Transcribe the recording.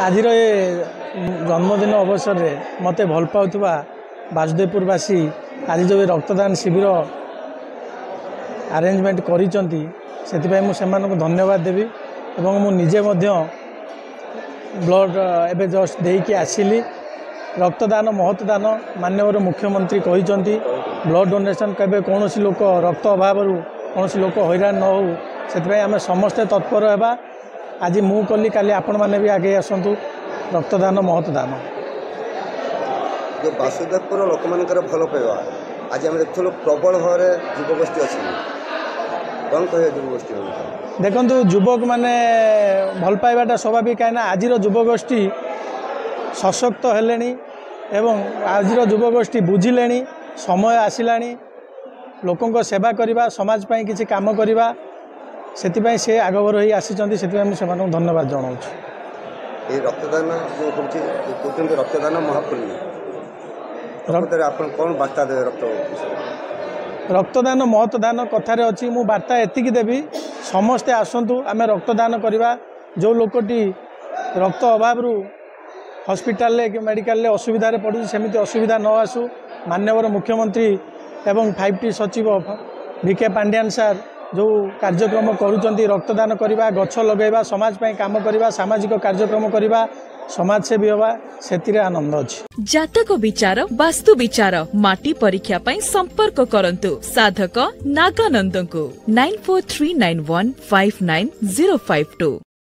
आज जन्मदिन अवसर में मत भल पाउथुबा बासुदेवपुरवासी आज जो रक्तदान शिविर आरेंजमेंट करिसंती सेतिपय मु सेमानकु धन्यवाद देवी एवं मु निजे मध्य ब्लड एबे जस्ट देकी आसिली। रक्तदान महत्वदान माननीय मुख्यमंत्री कहिसंती ब्लड डोनेशन केबे कोनोसी लोक रक्त अभाव कोनोसी लोक हैरान न हो सेतिपय आमे समस्ते तत्पर हेबा। आज मु कली काली आपण माने भी आगे आसंतु रक्तदान महत्वदान जो बासुदेवपुर लोक मानकर भल पाइबा आज आम देखल प्रबल भाव युवगोष्ठी अच्छी कौन कह युवगोष्ठी देखु युवक माने भल पाइबाटा स्वाभाविक कहीं आज युवगोष्ठी सशक्त हेले एवं आज युवगोष्ठी बुझिले समय आसला लोकों सेवा करवा समाज पाई किसी काम करवा से आगभर हो आसी धन्यवाद जनाऊँ। ये रक्तदान जो कहते रक्तदान महापुण्य कौन बार्ता देवे रक्तदान महत्वदान कथार अच्छी मु बार्ता एतिकी देवी समस्ते आसतु आम रक्तदान करवा। जो लोकटी रक्त अभाव हॉस्पिटल मेडिकल असुविधा पड़ू सेमती असुविधा न आसू। माननीय मुख्यमंत्री एवं 5T सचिव VK पांड्यान सार जो कार्यक्रम करुँच रक्तदान करवा गछ लगेगा समाज पाई काम करवा सामाजिक कार्यक्रम करवा समाज सेवी हवा से आनंद अच्छी। जातक विचार वास्तु विचार माटी परीक्षा पाई संपर्क करंतु साधक नागानंद को 9439159052।